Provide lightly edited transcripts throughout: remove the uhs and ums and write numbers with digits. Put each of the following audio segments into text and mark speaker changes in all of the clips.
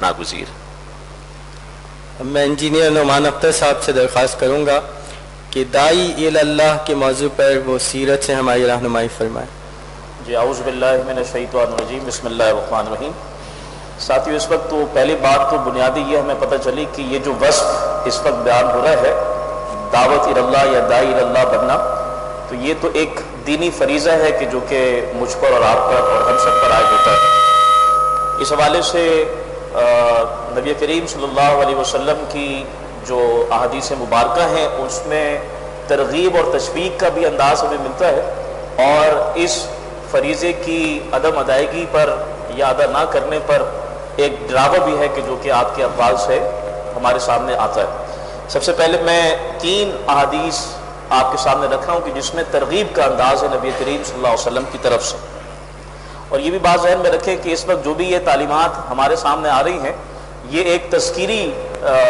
Speaker 1: ناگزیر۔
Speaker 2: میں انجینئر نعمان اختر صاحب سے درخواست کروں گا کہ داعی اللہ کے موضوع پر وہ سیرت سے ہماری رہنمائی فرمائیں۔
Speaker 3: جی اعوذ باللہ من الشیطان الرجیم، بسم اللہ الرحمن الرحیم۔ ساتھیو، اس وقت تو پہلی بات تو بنیادی یہ ہمیں پتہ چلی کہ یہ جو وصف اس وقت بیان ہو رہا ہے دعوت اللہ یا داعی اللہ بننا، تو یہ تو ایک دینی فریضہ ہے کہ جو کہ مجھ پر اور آپ پر اور ہم سب پر عائد ہوتا ہے۔ اس حوالے سے نبی کریم صلی اللہ علیہ وسلم کی جو احادیث مبارکہ ہیں اس میں ترغیب اور تشویق کا بھی انداز ہمیں ملتا ہے، اور اس فریضے کی عدم ادائیگی پر یا ادا نہ کرنے پر ایک ڈراوا بھی ہے کہ جو کہ آپ کے الفاظ سے ہمارے سامنے آتا ہے۔ سب سے پہلے میں 3 احادیث آپ کے سامنے رکھا ہوں کہ جس میں ترغیب کا انداز ہے نبی کریم صلی اللہ علیہ وسلم کی طرف سے، اور یہ بھی بات ذہن میں رکھیں کہ اس وقت جو بھی یہ تعلیمات ہمارے سامنے آ رہی ہیں یہ ایک تذکیری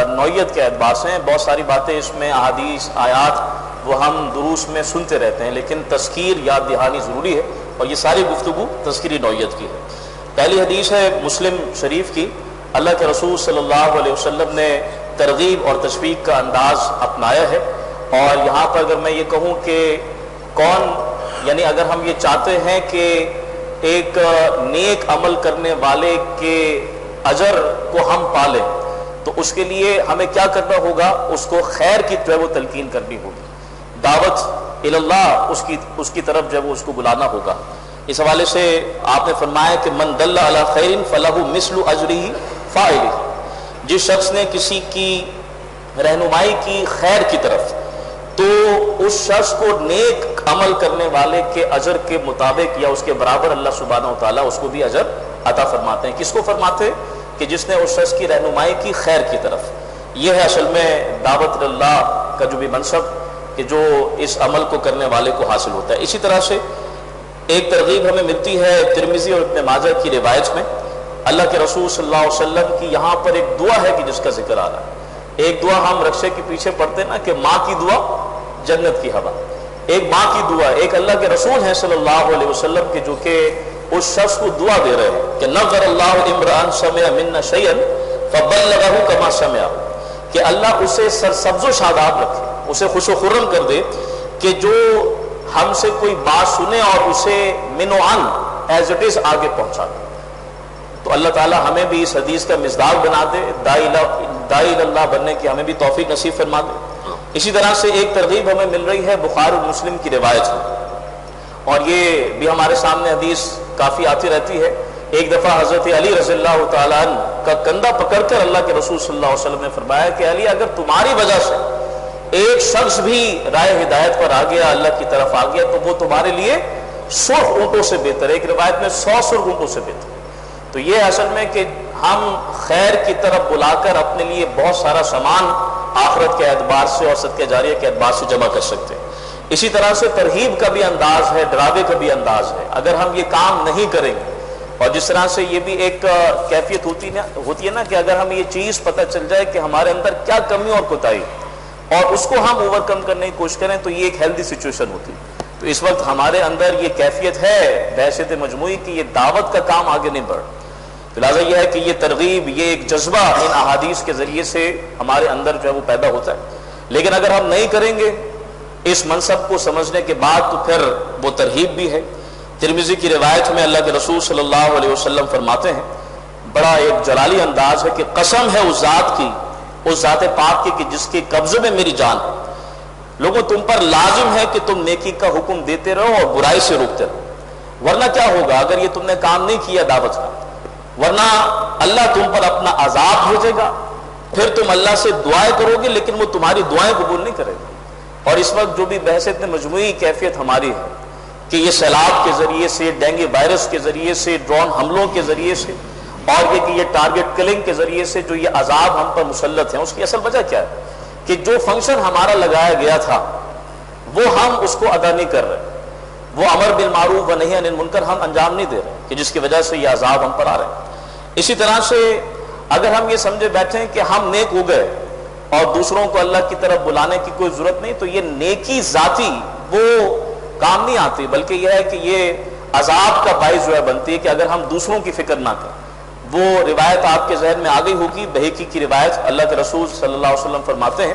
Speaker 3: نوعیت کے اعتبار سے ہیں۔ بہت ساری باتیں اس میں احادیث آیات وہ ہم دروس میں سنتے رہتے ہیں، لیکن تذکیر یاد دہانی ضروری ہے، اور یہ ساری گفتگو تذکیری نوعیت کی ہے۔ پہلی حدیث ہے مسلم شریف کی، اللہ کے رسول صلی اللہ علیہ وسلم نے ترغیب اور تشویق کا انداز اپنایا ہے، اور یہاں پر اگر میں یہ کہوں کہ کون، یعنی اگر ہم یہ چاہتے ہیں کہ ایک نیک عمل کرنے والے کے اجر کو ہم پالیں تو اس کے لیے ہمیں کیا کرنا ہوگا؟ اس کو خیر کی جو ہے وہ تلقین کرنی ہوگی، دعوت اللہ اس کی طرف جو ہے وہ اس کو بلانا ہوگا۔ اس حوالے سے آپ نے فرمایا کہ من دل علی خیر فلہ مثل اجرہ فاعلہ، جس شخص نے کسی کی رہنمائی کی خیر کی طرف تو اس شخص کو نیک عمل کرنے والے کے اجر کے مطابق یا اس کے برابر اللہ سبحانہ و تعالیٰ اس کو بھی اجر عطا فرماتے ہیں۔ کس کو فرماتے؟ کہ جس نے اس شخص کی رہنمائی کی خیر کی طرف۔ یہ ہے اصل میں دعوت اللہ کا جو بھی منصب کہ جو اس عمل کو کرنے والے کو حاصل ہوتا ہے۔ اسی طرح سے ایک ترغیب ہمیں ملتی ہے ترمذی اور ابن ماجہ کی روایت میں، اللہ کے رسول صلی اللہ علیہ وسلم کی یہاں پر ایک دعا ہے کہ جس کا ذکر آ رہا ہے۔ ایک دعا ہم رکشے کے پیچھے پڑھتے ہیں نا کہ ماں کی دعا جنت کی ہوا، ایک ماں کی دعا، ایک اللہ کے رسول ہیں صلی اللہ علیہ وسلم کے جو کہ اس شخص کو دعا دے رہے ہیں کہ نظر اللہ امرأ سمع منا شیئا فبلغہ کما سمع، کہ اللہ اسے سرسبز و شاداب رکھے، اسے خوش و خرم کر دے کہ جو ہم سے کوئی بات سنے اور اسے من و عن ایز اٹ از آگے پہنچا دے۔ تو اللہ تعالی ہمیں بھی اس حدیث کا مصداق بنا دے، داعی اللہ بننے کی ہمیں بھی توفیق نصیب فرما دے۔ اسی طرح سے ایک ترغیب ہمیں مل رہی ہے بخاری اور مسلم کی روایت ہے، اور یہ بھی ہمارے سامنے حدیث کافی آتی رہتی ہے۔ ایک دفعہ حضرت علی رضی اللہ تعالیٰ عنہ کا کندھا پکڑ کر اللہ کے رسول صلی اللہ علیہ وسلم نے فرمایا کہ علی، اگر تمہاری وجہ سے ایک شخص بھی رائے ہدایت پر آ گیا، اللہ کی طرف آ گیا، تو وہ تمہارے لیے سرخ اونٹوں سے بہتر ہے، ایک روایت میں 100 سرخ اونٹوں سے بہتر ہے۔ تو یہ اصل میں کہ ہم خیر کی طرف بلا کر اپنے لیے بہت سارا سامان آخرت کے اعتبار سے اور صدقہ جاریہ کے اعتبار سے جمع کر سکتے ہیں۔ اسی طرح سے ترغیب کا بھی انداز ہے، ڈراوے کا بھی انداز ہے۔ اگر ہم یہ کام نہیں کریں گے، اور جس طرح سے یہ بھی ایک کیفیت ہوتی ہے نا کہ اگر ہم یہ چیز پتہ چل جائے کہ ہمارے اندر کیا کمی اور کوتاہی اور اس کو ہم اوور کم کرنے کی کوشش کریں تو یہ ایک ہیلدی سچویشن ہوتی ہے۔ تو اس وقت ہمارے اندر یہ کیفیت ہے بحیثیت مجموعی کہ یہ دعوت کا کام آگے نہیں بڑھ، تو لہٰذا یہ ہے کہ یہ ترغیب، یہ ایک جذبہ ان احادیث کے ذریعے سے ہمارے اندر جو ہے وہ پیدا ہوتا ہے۔ لیکن اگر ہم نہیں کریں گے اس منصب کو سمجھنے کے بعد تو پھر وہ ترغیب بھی ہے۔ ترمذی کی روایت میں اللہ کے رسول صلی اللہ علیہ وسلم فرماتے ہیں، بڑا ایک جلالی انداز ہے کہ قسم ہے اس ذات کی، اس ذات پاک کی کہ جس کے قبضے میں میری جان ہے، لوگوں تم پر لازم ہے کہ تم نیکی کا حکم دیتے رہو اور برائی سے روکتے رہو، ورنہ کیا ہوگا اگر یہ تم نے کام نہیں کیا دعوت کا، ورنہ اللہ تم پر اپنا عذاب بھیجے گا، پھر تم اللہ سے دعائیں کرو گے لیکن وہ تمہاری دعائیں قبول نہیں کرے گا۔ اور اس وقت جو بھی بحثیت مجموعی کیفیت ہماری ہے کہ یہ سیلاب کے ذریعے سے، ڈینگی وائرس کے ذریعے سے، ڈرون حملوں کے ذریعے سے، اور یہ کہ یہ ٹارگٹ کلنگ کے ذریعے سے جو یہ عذاب ہم پر مسلط ہیں، اس کی اصل وجہ کیا ہے کہ جو فنکشن ہمارا لگایا گیا تھا وہ ہم اس کو ادا نہیں کر رہے، وہ امر بالمعروف و نہی عن المنکر ہم انجام نہیں دے رہے کہ جس کی وجہ سے یہ عذاب ہم پر آ رہے ہیں۔ اسی طرح سے اگر ہم یہ سمجھے بیٹھیں کہ ہم نیک ہو گئے اور دوسروں کو اللہ کی طرف بلانے کی کوئی ضرورت نہیں، تو یہ نیکی ذاتی وہ کام نہیں آتی، بلکہ یہ ہے کہ یہ عذاب کا باعث جو ہے بنتی ہے کہ اگر ہم دوسروں کی فکر نہ کریں، وہ روایت آپ کے ذہن میں آ گئی ہوگی، بہقی کی روایت، اللہ کے رسول صلی اللہ علیہ وسلم فرماتے ہیں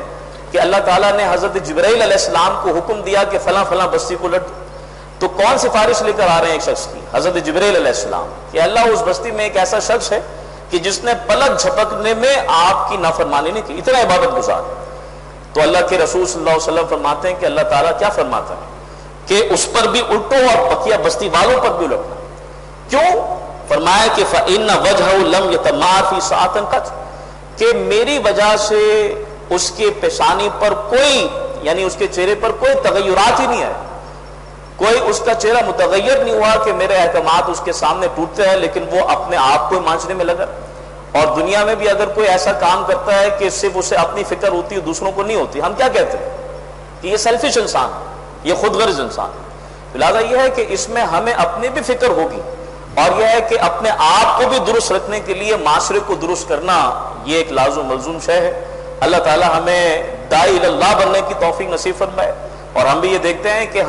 Speaker 3: کہ اللہ تعالیٰ نے حضرت جبرائیل علیہ السلام کو حکم دیا کہ فلاں فلاں بستی کو لٹ، تو کون سفارش لے کر آ رہے ہیں ایک شخص کی؟ حضرت جبرائیل علیہ السلام، کہ اللہ اس بستی میں ایک ایسا شخص ہے کہ جس نے پلک جھپکنے میں آپ کی نافرمانی نہیں کی، اتنا عبادت گزار۔ تو اللہ کے رسول صلی اللہ علیہ وسلم فرماتے ہیں کہ اللہ تعالیٰ کیا فرماتا ہے کہ اس پر بھی الٹو اور بقیہ بستی والوں پر بھی الٹنا۔ کیوں؟ فرمایا کہ فَإِنَّ وَجْهَهُ لَمْ يَتَمَّارْ فِي سَاعَةٍ قَطْ، کہ میری وجہ سے اس کے پیشانی پر کوئی، یعنی اس کے چہرے پر کوئی تغیرات ہی نہیں آئے، کوئی اس کا چہرہ متغیر نہیں ہوا کہ میرے احکامات اس کے سامنے ٹوٹتے ہیں لیکن وہ اپنے آپ کو مانچنے میں لگا۔ اور دنیا میں بھی اگر کوئی ایسا کام کرتا ہے کہ صرف اسے اپنی فکر ہوتی ہے دوسروں کو نہیں ہوتی، ہم کیا کہتے ہیں کہ یہ سیلفش انسان ہے، یہ خود غرض انسان ہے۔ لہٰذا یہ ہے کہ اس میں ہمیں اپنی بھی فکر ہوگی، اور یہ ہے کہ اپنے آپ کو بھی درست رکھنے کے لیے معاشرے کو درست کرنا یہ ایک لازم ملزوم شے ہے۔ اللہ تعالی ہمیں داعی اللہ بننے کی توفیق نصیب فرمائے، اور ہم بھی یہ دیکھتے ہیں کہ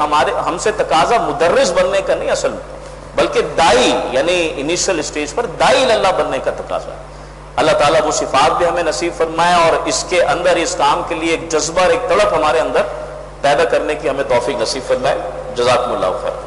Speaker 3: ہم سے تقاضا مدرس بننے کا نہیں اصل میں، بلکہ داعی، یعنی انیشل اسٹیج پر داعی اللہ بننے کا تقاضا ہے۔ اللہ تعالیٰ وہ صفات بھی ہمیں نصیب فرمائے، اور اس کے اندر اس کام کے لیے ایک جذبہ اور ایک تڑپ ہمارے اندر پیدا کرنے کی ہمیں توفیق نصیب فرمائے۔ جزاکم اللہ خیر۔